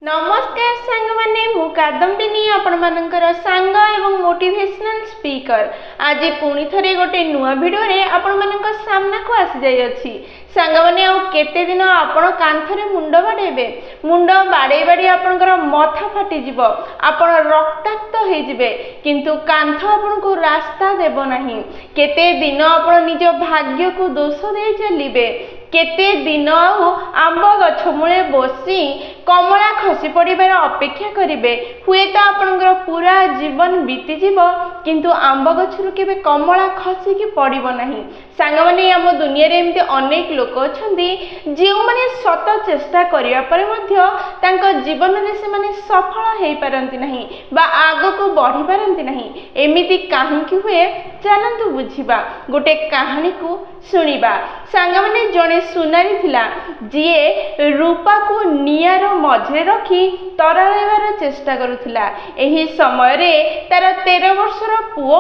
नमस्कार सांग माने मु कादम्बिनी आपण मानकर सांग एवं मोटिवेशनल स्पीकर आज पुणी थरे गोटे नुआ वीडियो रे आपण मानकर सामना को आसी जाय अछि सांग माने आ केते दिन आपण कांथरे मुंड बाडेबे मुंड बाडे बाडे आपनकर मथा फाटी जिवो आपण रक्ताक्त होई जिवे किंतु कांथ आपण को रास्ता देबो नाही केते दिन आपण निज भाग्य को दोष दे चलिबे केते दिन आंब गछ मूले बसी कमला खसी पड़िबार अपेक्षा करिवे हुए तो आपनकर पूरा जीवन बीती जीव किंतु आंब गछरु केबे कमला खसी की पड़िबो नाही सांग माने आम दुनिया रे एमते अनेक लोक अछंती जे माने सत चेष्टा करिया परे मध्य तांको जीवन रे से माने सफल हेई पारंती नाही बा आगो को बढ़ी पारंती नाही एमिति काहे कि हुए चलंतु बुझिबा गोटे कहानी को सुनिबा सांग माने जणे सुनारी थिला जिए रूपा को नियार मझे रखी तरळेबार चेष्टा करुथिला एही समय रे तार 13 वर्षर पुओ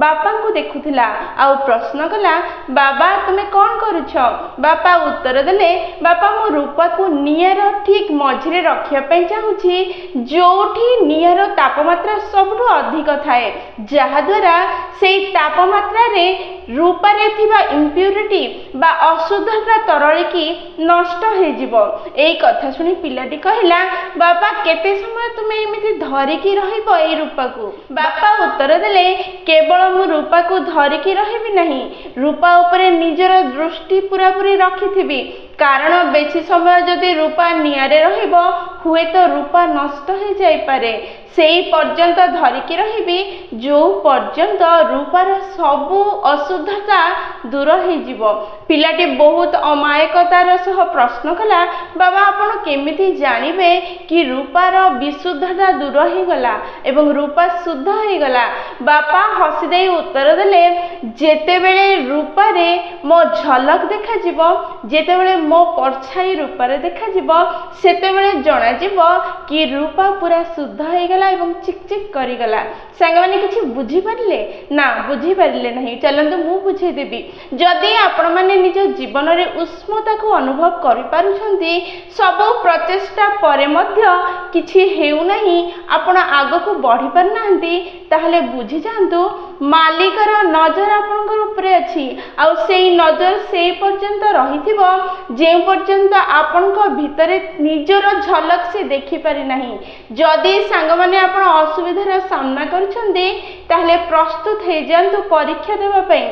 बापा को देखुथिला आ प्रश्न कला बाबा तुमे कोन करूछ बापा उत्तर देले बापा मो रूपा को नियार ठीक मझे रखिया पई चाहूछि जोठी नियार तापमात्रा सबठु अधिक थाए जहा द्वारा सेई तापमात्रा रे रूपा रे थिबा इम्प्यूरिटी बा अशुद्धता तरळी की नष्ट हे जिवो एई कथा सुनी पिलाटी कहिला बापा केते समय तुमे एमिति धरि की रहिबो एई रूपा को बापा उत्तर देले केवल मु रूपा को धरि की रहिबि नहीं रूपा ऊपर निजर दृष्टि पूरा पूरी रखिथिबि कारण बेसी समय जदि रूपा नियारे रहिबो हुए तो रूपा नष्ट हो जाई पारे सेई पर्यंत धरिकी रहिबि जो पर्यंत रूपार सबु अशुद्धता दूर हो जिवो पिलाटी बहुत अमायकतार सह प्रश्न कला बाबा आपण केमिति जानिबे कि रूपार विशुद्धता दूर हो गला एवं रूपा शुद्ध हो गला बापा हसी दे उत्तर देले जेते बेले रूपा रे मो झलक देखा जिवो जेते बेले मो परछाई रूपारे देखा जिवो सेते बेले जणा जिवो कि रूपा पूरा शुद्ध हो गला एवं चिक चिक करी गला सांग माने किछि बुझी पारले ना बुझी पारले नहीं चलंतु मु बुझे देबी जदि आपण माने निज जीवन रे उष्मता को अनुभव करि पारुछंती सब प्रचेष्टा परे मध्य किछि हेउ नाही आपण आगो को बढ़ी पार नांती ताहले बुझी जांतु मालिकर नजर आपनकर ऊपरे अछि आ सेई नजर सेई पर्यंत रहिथिबो जे पर्यंत आपनक भितरे निजर झलक से देखि पारि नाही जदि सांग माने आपण असुविधार सामना करछंती ताहले प्रस्तुत हे जांतु परीक्षा देबा पई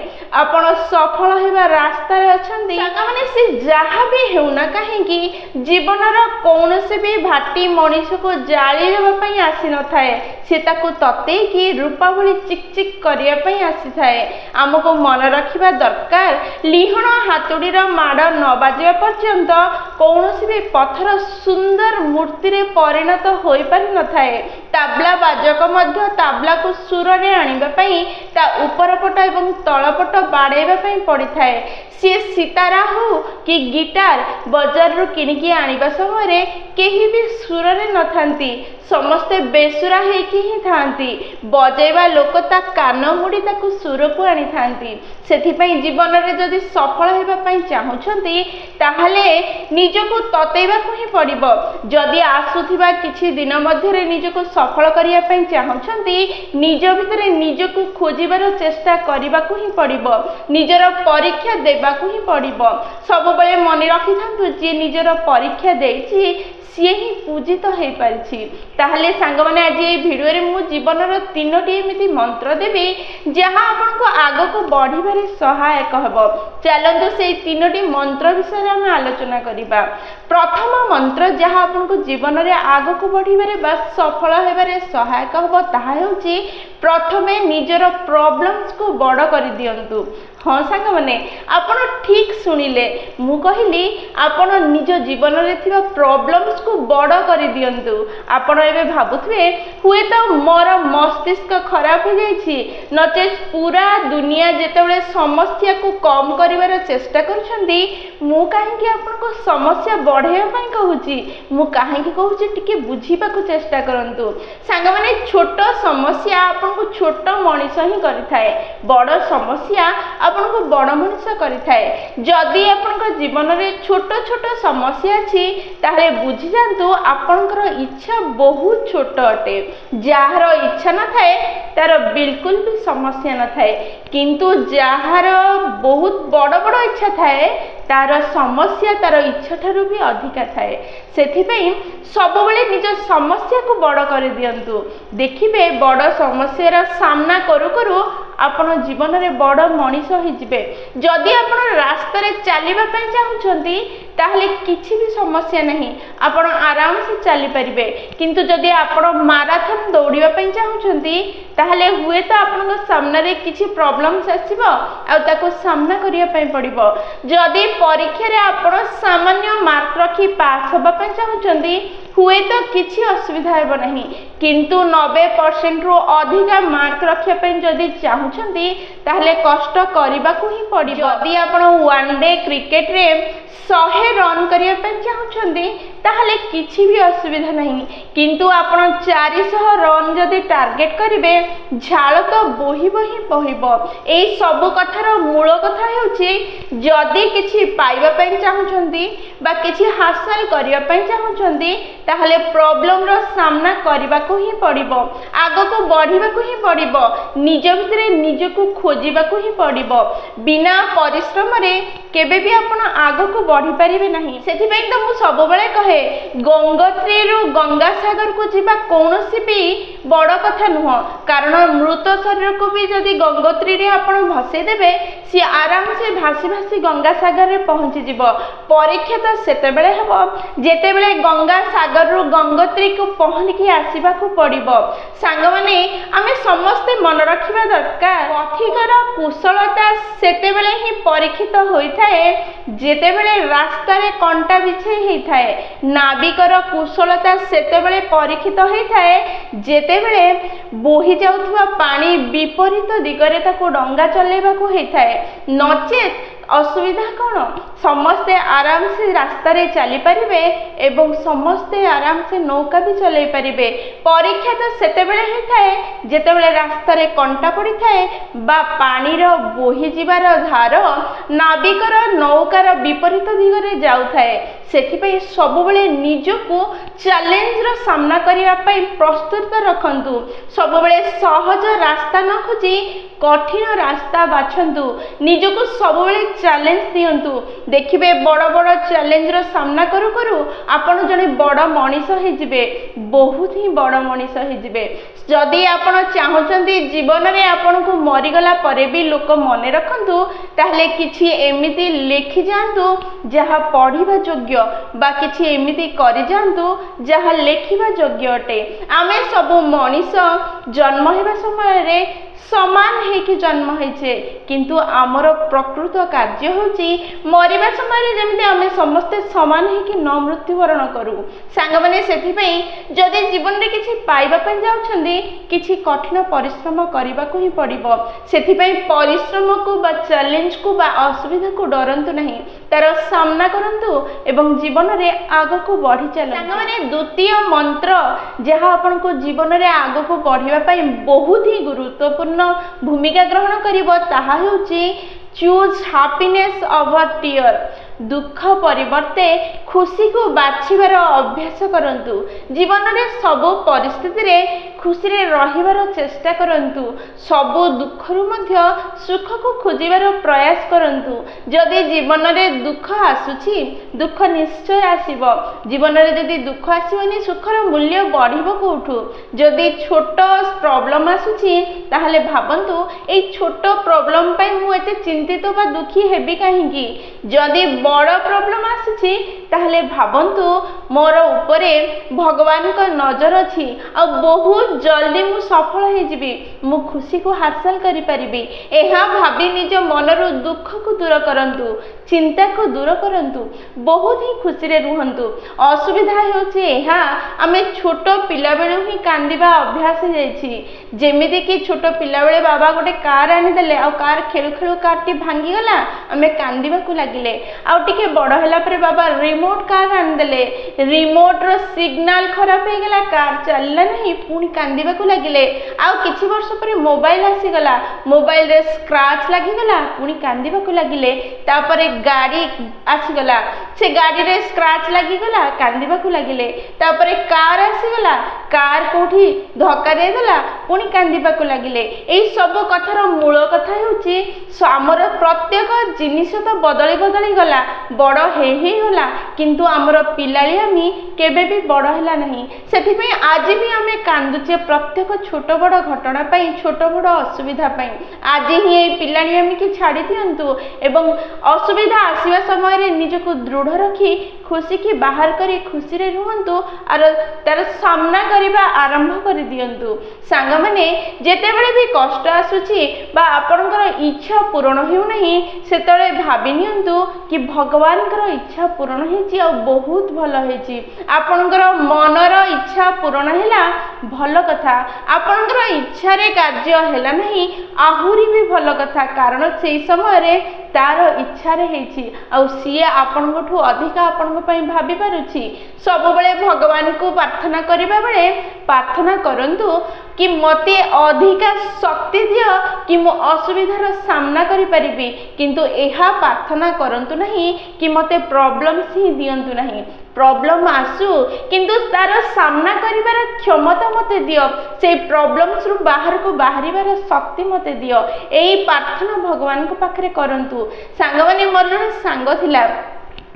आपण सफल हेबा रास्ता रे अछंती सांग माने से जहा भी हेउना काहे कि जीवनर कोनसे भी भाटी मनीष को जाली देबा पई आसी न थाए से ताको तते कि रूपा भली चिक चिक करिया पई आसी थाए हमको मन रखिबा दरकार लिहण हातुडी रा माड न बाजिबा पर्यंत कोनसे भी पत्थर सुंदर मूर्ति रे परिणत होई पारि न थाए ताबला बाजक मध्य ताबला को सुर रे आनिबा पई ता ऊपर पट एवं तळ पट बाडेबा पई पड़ी थाए सी सितारा हो कि गिटार बाजार रो किनिकी आनिबा समय रे केही भी सुर रे न थांती समस्ते बेसुरा हे कि ही थांती बजेबा लोक ता कान मुडी ताकु सुर को आनी थांती सेथि पई जीवन रे जदि सफल हेबा पई चाहुछंती ताहले निजको ततेबा को ही पड़िबो जदि आसुथिबा किछि दिन मध्य रे निजको सफल करिया पई चाहुछंती निज भितरे निजको खोजिबार चेष्टा करिबा को ही पड़िबो निजर परीक्षा देबा को ही पड़िबो सब बेले मन रखि थांतु जे निजर परीक्षा देछि सी ही पूजित हो पारिछि ताहले सांग माने आज ए वीडियो रे मु जीवनर तीनोटी एमिति मंत्र देबी जहां आपन को आगो को बढ़िबारे सहायक हबो चलंतु से तीनोटी मंत्र विषय रे हम आलोचना करिबा प्रथम मंत्र जहां आपन को जीवन रे आगो को बढ़िबारे बा सफल हेबारे सहायक हबो ताहा होची प्रथमे निजर प्रॉब्लम्स को बड़ करि दियंतु हाँ सांग माने आपण ठीक सुनिले मु कहिली आपण निज जीवन रे थिबा प्रॉब्लम्स को बड़ करि दियंतु आपण एबे भाबुथबे हुए तो मोर मस्तिष्क खराब हो जाईछि नचे पूरा दुनिया जेतेबेले समस्या को कम करिवार चेष्टा करछंती मु काहे कि आपण को समस्या बढ़ेया पई कहूची मु काहे कि कहूची टिके बुझीबा को चेष्टा करंतु सांग माने छोटो समस्या आपण आपनको छोट मनीष ही करिथाए बड़ समस्या आपनको बड़ मनीष करिथाए। जदि आपन जीवन में छोट छोट समस्या अछि ताहले बुझी जांतु आपनकर इच्छा बहुत छोट अटे। जार इच्छा न थाए तार बिल्कुल भी समस्या न थाए, किंतु जार बहुत बड़ बड़ इच्छा थाए तार समस्या तार इच्छा ठारू भी अधिका थाए। सेथिपई सबबेले निज समस्या को बड़ कर दियंतु, देखिबे बड़ समस्या सामना करू करू आपण जीवन में बड़ मनीष हो जिबे। जदि आपण रास्ता रे चलिबा पई चाहुचंती ताहले किछि भी समस्या नहीं, आपण आराम से चली परिबे। किंतु जदि आपण माराथन दौड़िबा पई चाहुचंती ताहले हुए तो आपण सामने रे किछि प्रॉब्लम्स आसीबो आ ताको सामना करिया पई पड़िबो। जदि परीक्षा रे आपण सामान्य मार्क रखी पास होबा पई चाहुचंती हुए तो किछि असुविधा हेबो नहीं, किंतु 90% रु अधिका मार्क रखिया पई जदि चाहुचंती ताहले कष्ट करबा को ही पड़िबो। जदि आपण वन डे क्रिकेट रे 100 रन करिया पई चाहुचंती ताहले किछि भी असुविधा नहीं, किंतु आपण 400 रन जदि टार्गेट करिवे झाल तो बोहिबो ही बोहिबो। एई सब कथार मूल कथा हेउची जदि किछि पाइबा पई चाहुचंती बा किछि हासिल करिया पई चाहुचंती ताहले प्रॉब्लम रो सामना करबा को ही पड़िबो, आगो को बढ़िबा को ही पड़िबो, निज भितरे निज को खोजिबा को ही पड़िबो। बिना परिश्रम रे केबे भी आपण आगो को बढ़ी परिबे नहीं। सेथि पई तो मु सब बेले कहे गंगोत्री रु गंगा सागर को जीवा कोनोसी भी बड़ कथा नुह, कारण मृत शरीर को भी जदि गंगोत्री रे आपण भसे देबे सी आराम से भासी भासी गंगा सागर रे पहुंची जिवो। परीक्षा तो सेते बेले हेबो जेते बेले गंगा सागर रु गंगोत्री को पहुंच के आसीबा को पड़िबो। सांग माने आमे समस्त मन रखिबा दरकार पथिकर कुशलता सेते बेले ही परीक्षित होई थाए जेते बेले रास्ता रे कंटा बिछे ही थाए। नाविकर कुशलता सेते बेले परीक्षित होई थाए जेते बेले बोही जाउथुवा पानी विपरीत दिगरे ताको डंगा चलेबा को होई थाए। नचेत असुविधा कौन, समस्ते आराम से रास्ता रे चली परिबे एवं समस्ते आराम से नौका भी चलाई परिबे। परीक्षा तो सेते बेले ही थाए जेते बेले रास्ता रे कंटा पड़ी थाए बा पानी रो बोही जिबार धार नाविकर नौकार विपरीत दिगरे जाउ थाए। सेथिपई सब बेले निजको चैलेंज रो सामना करिया पई प्रस्तुत रखंतु। सब बेले सहज रास्ता न खोजी कठिन रास्ता बाछंतु। निजको सब बेले चैलेंज दियंतु, देखिबे बड़ बड़ चैलेंज रो सामना करू करू आपण जने बड़ मनीष हे जिबे, बहुत ही बड़ मनीष हे जिबे। जदि आपण चाहउचंती जीवन रे आपण को मरि गला परे भी लोक मने रखंतु ताहले किछि एमिति लेखि जांतु जहा पढ़िबा योग्य बा किछि एमिति करि जांतु जहा लेखिबा योग्य अटे। आमे सब मनीष जन्म हेबा समय रे समान है कि जन्म होइछे, किंतु आमर प्रकृत कार्य होची मरिबा समय रे जेमिति आमे समस्ते समान है कि न मृत्युवरण करू। सांग माने सेथि पई जदि जीवन रे किछि पाइबा पई जाउछंदी किछि कठिन परिश्रम करिबा को ही पड़िबो। सेथि पई परिश्रम को बा चैलेंज को बा असुविधा को डरंतु नहीं, तार सामना करंतु एवं जीवन रे आगो को बढ़ी चलंतु। सांग माने द्वितीय मंत्र जहा आपन को जीवन रे आगो को बढ़िबा पई बहुत ही गुरुत्वपूर्ण भूमिका ग्रहण करिबो ताहा हेउची चूज हैप्पीनेस ओवर टीयर। दुख परिवर्ते खुशी को बाछिबार अभ्यास करंतु। जीवन रे सब परिस्थिति रे खुशी रे रहिबार चेष्टा करंतु। सब दुख रु मध्य सुख को खोजिबार प्रयास करंतु। जदि जीवन रे दुख आसुची दुख निश्चय आसीबो। जीवन रे जदि दुख आसीबनी सुखर मूल्य बढ़िबो कोठु। जदि छोट प्रॉब्लम आसुची ताहले भाबंतु ए छोट प्रॉब्लम पई मु एते चिंतित बा दुखी हेबी काहेकि। जदि बड़ प्रॉब्लम आसी ताहले भाबंतु मोर उपरे भगवान को नजर अच्छी आ बहुत जल्दी मु सफल हो जीवी, मु खुशी को हासिल करि परिबी। एहा भाबी निज मनरु दुख को दूर करंतु, चिंता को दूर करंतु, बहुत ही खुशी रे रुहंतु। असुविधा होछि एहा आमे छोट पिला बेलु ही कांदिबा अभ्यास जाइछि। जेमिति कि छोट पिला बेले बाबा गोटे कार आनी देले आ कार खेलु खेलु कार टी भांगी गला आमे कांदिबा को लागिले। आ टिके बड़ होला पर बाबा रिमोट कार आनदेले रिमोट रो सिग्नल खराब हो गला कार चलला नहीं पुणी कांदिबा को लागिले आ किछि वर्ष पर मोबाइल आसी गला मोबाइल रे स्क्रैच लागी गला पुणी कांदिबा को लागिले तापर गाड़ी आसी गला से गाड़ी रे स्क्रैच लागी गला कांदिबा को लागिले तापर कार आसी गला कार कोठी धक्का दे देला पुणी कांदिबा को लागिले एई सब कथार मूल कथा हेउची हमर प्रत्येक जिनिस तो बदली बदली गला बड़ हे गला किंतु आमर पिलालियामी केबे भी बड़ हैला नहीं सेथि पे आज भी आमे कांदुचे प्रत्येक छोट बड़ घटना पई छोट बड़ असुविधा पई आज ही ए पिलालियामी की छाड़ी दियंतु एवं असुविधा आसीबा समय रे निजको दृढ़ रखी खुशी की बाहर करी खुशी रे रुहंतु आर तार सामना करिबा आरंभ कर दियंतु सांग माने जेते बेले भी कष्ट आसुची बा आपनकर इच्छा पूर्ण हेउ नहीं सेतळे भाबी नियंतु कि भगवान कर इच्छा पूर्ण हेची आ बहुत भलो हेची आपनकर मनर इच्छा पूर्ण हैला भलो कथा आपनकर इच्छा रे कार्य हैला नहीं आहुरी भी भलो कथा कारण से समय रे तार इच्छा रे हेची आ सिए आपनकठू अधिक आपन पई भाबी पारुची सब बेले भगवान को प्रार्थना करिबा बेले प्रार्थना करंतु कि मते अधिक शक्ति दियो कि मो असुविधार सामना करि परिबी किंतु एहा प्रार्थना करंतु नहीं कि मते प्रॉब्लम्स ही दियंतु नहीं प्रॉब्लम आसु किंतु तार सामना करिबार क्षमता मते दियो से प्रॉब्लम्स रु बाहर को बाहरिबार शक्ति मते दियो एई प्रार्थना भगवान को पाखरे करंतु सांग माने मोर जने सांग थिला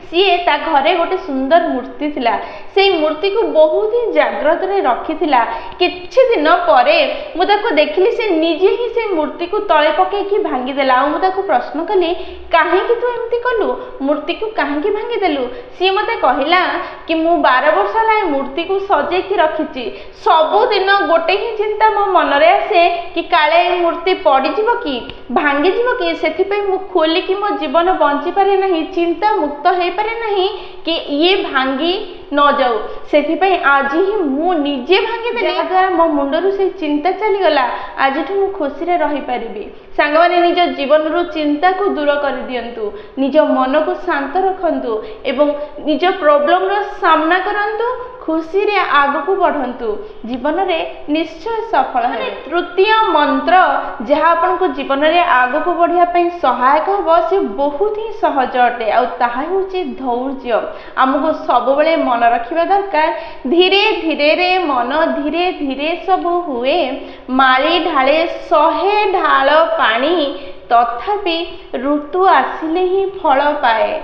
सीए ता घरे गोटे सुंदर मूर्ति थिला से मूर्ति को बहुत ही जाग्रत रे रखी थिला किछि दिन परे मु ताको देखली से निजे ही से मूर्ति को तळे पके की भांगी देला मु ताको प्रश्न कली काहे कि तू एमती कलु मूर्ति को काहे कि भांगी देलु सी मते कहिला कि मु 12 वर्ष ला मूर्ति को सजे की रखिची सब दिन गोटे ही चिंता मो मन रे आसे कि काले मूर्ति पड़ी जिवो कि भांगी जिवो कि सेथि पे मु खोली कि मो जीवन बंची पारे नहीं चिंता मुक्त हे पारे नहीं कि ये भांगी न जाऊ से आज ही मु निजे भांगी देली द्वारा मो मुंडरू से चिंता चली गला आज मु खुशी रे रही परिबी सांग माने निज जीवन रु चिंता को दूर कर दियंतु निज मन को शांत रखंतु एवं निज प्रॉब्लम रो सामना करंतु खुशी रे आगु को बढ़ंतु जीवन रे निश्चय सफल है तृतीय मंत्र जहा आपन को जीवन रे आगु को बढ़िया पई सहायक हो से बहुत ही सहज अटे आ ताहा होची धैर्य हमको सब बेले मन रखिबा दरकार धीरे धीरे रे मन धीरे धीरे सब हुए माली ढाले 100 ढाल पानी तथापि ऋतु आसिले ही फल पाए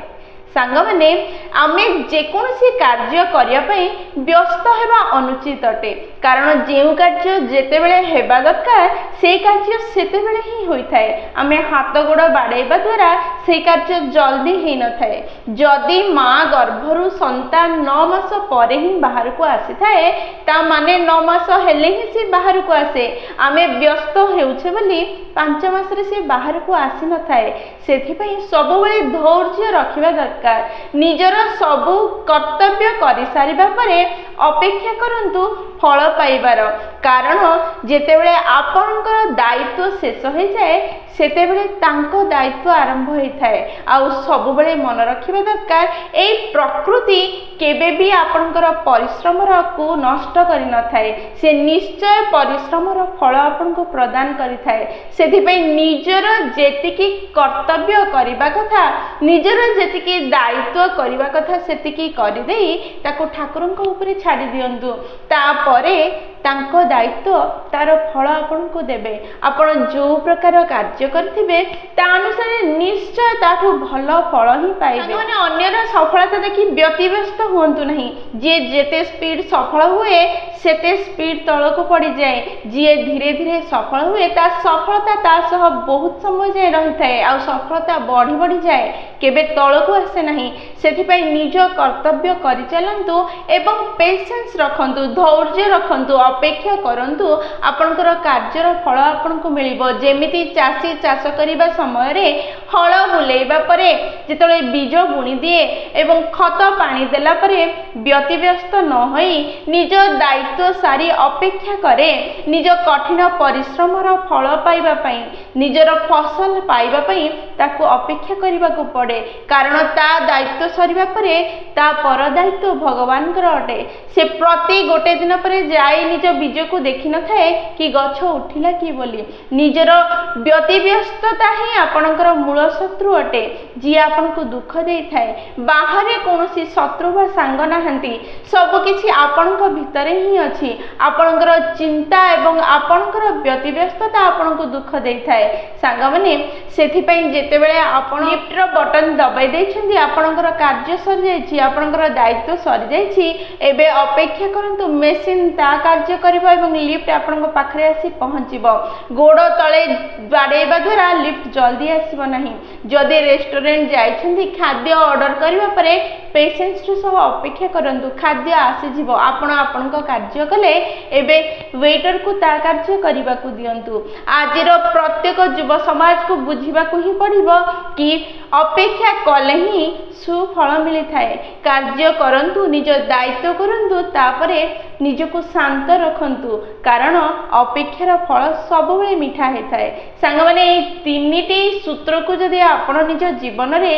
सांग माने आमे जेकोसी कार्य करिया पई व्यस्त हेबा अनुचित अटे कारण जेउ कार्य जेते बेले हेबा दरकार से कार्य सेते बेले ही होई थाए आमे हाथ गोड़ बाडेबा द्वारा से कार्य जल्दी हे न थाए जदी मां गर्भरु संतान 9 मास परे ही बाहर को आसी थाए ता माने 9 मास हेले ही से बाहर को आसे आमे व्यस्त हेउछे बोली 5 मास रे से बाहर को आसी न थाए सेथि पई सब बेले धैर्य रखिबा दरकार निजर सबु कर्तव्य करि सारिबा परे अपेक्षा करंतु फल पाइबार कारण जेतेबेले आपनकर दायित्व शेष हो जाए सेतेबेले तांको दायित्व आरंभ होई थाए आ सब बेले मन रखिबा दरकार ए प्रकृति केबे भी आपनकर परिश्रम को नष्ट करि न थाए से निश्चय परिश्रम फल आपन को प्रदान करि थाए सेथि पई निजर जेतिकी कर्तव्य करिबा कथा निजर जेतिकी दायित्व करिबा कथा सेतिकी करि देई ताको ठाकुरंक ऊपर छाडी दियंतु तापरे तांको दायित्व तार फल आपन को देबे आपन जो प्रकार कार्य करथिबे ता अनुसार निश्चय ताठू भल फल ही पाइबे माने अन्यर सफलता देखि व्यतिव्यस्त होंतु नहीं जे जेते स्पीड सफल हुए सेते स्पीड तळको पड़ी जाए जे धीरे धीरे सफल हुए ता सफलता ता सह बहुत समय जाए रही थाए आ सफलता बढ़ी बढ़ी जाए केबे तळको आसे नहीं सेथि पई निज कर्तव्य करि चलंतु एवं पेशेंस रखंतु धैर्य रखंतु अपेक्षा करंतु आपनकर कार्यर फल आपनको मिलिबो जेमिति चासी चाष करिबा समय रे हळ बुलेइबा परे जेतले बीज बुणी दिए एवं खत पानी देला परे व्यतिव्यस्त न होई निज दायित्व सारी अपेक्षा करे निज कठिन परिश्रमर फल पाइबा पई निजर फसल पाइबा पई ताको अपेक्षा करिबा को पड़े पड़े कारण ता दायित्व सरिबा परे ता पर दायित्व भगवानकर अटे से प्रति गोटे दिन पर जाई निज बीज को देखि न थाए कि गछ उठिला कि बोली निजर व्यतिव्यस्तता ही आपणकर मूल शत्रु अटे जी आपनको दुख दे थाए बाहर कौनसी शत्रु बा सांग नाहंती सब किछि आपणक भितरे ही अछि आपणकर चिंता एवं आपणकर व्यतिव्यस्तता आपनको दुख दे थाए सांग माने सेथि पई जेते बेले आपण लिफ्ट रो बटन दबाई दैछन्ती आपणकर कार्य सरि जाइछि आपणकर दायित्व सरि जाइछि एबे अपेक्षा करंतु मेसिन ता कार्य करिबो एवं लिफ्ट आपणक पाखरे आसी पहुँचीबो गोड़ तळे बाडेबा द्वारा लिफ्ट जल्दी आसीबो नाही जदि रेस्टोरेंट जाइछन्ती खाद्य ऑर्डर करिबा परे पेशेंस रो सह अपेक्षा करंतु खाद्य आसी जिवो आपण आपणक कार्य कले एबे वेटर को ता कार्य करिबा को दियंतु आजिरो प्रत्येक युव समाज को बुझिबा को ही पड़िबो कि अपेक्षा कले ही सुफल मिली थाए कार्य करंतु निज दायित्व करंतु तापरे निजको शांत रखंतु कारण अपेक्षार फल सब बेले मिठा हेताए सांग माने तीनिटी सूत्र को जदि आपण निज जीवन रे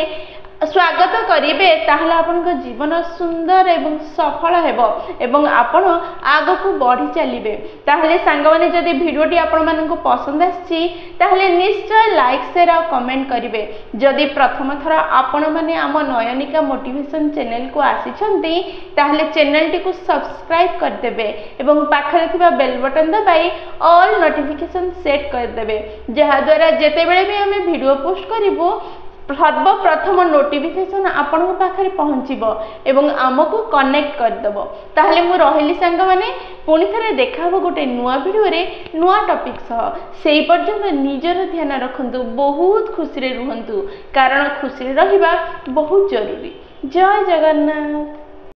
स्वागत करिवे ताहले आपनक जीवन सुंदर एवं सफल हेबो एवं आपण आगो को बढ़ी चलिबे ताहले सांग माने जदि वीडियोटी आपण माननको पसंद आछि ताहले निश्चय लाइक शेयर और कमेंट करिवे जदि प्रथम थरा आपण माने आम नयनिका मोटिवेशन चैनल को आसीछन्ती ताहले चैनल टी को सब्सक्राइब कर देबे एवं पाखरे थिबा बेल बटन दबाई ऑल नोटिफिकेशन सेट कर देबे जहा द्वारा जेते बेले भी हमें वीडियो पोस्ट करिवो सर्वप्रथम नोटिफिकेशन आपण पाखे पहुँचब एवं आमको कनेक्ट करदेव ताहले मु रहिली सांग माने पुणी थे देखा गोटे नुआ वीडियो रे नुआ टॉपिक सह से पर्यंत निजर ध्यान रखंतु बहुत खुशी रे रुहंतु कारण खुशी रहिबा बहुत जरूरी जय जगन्नाथ।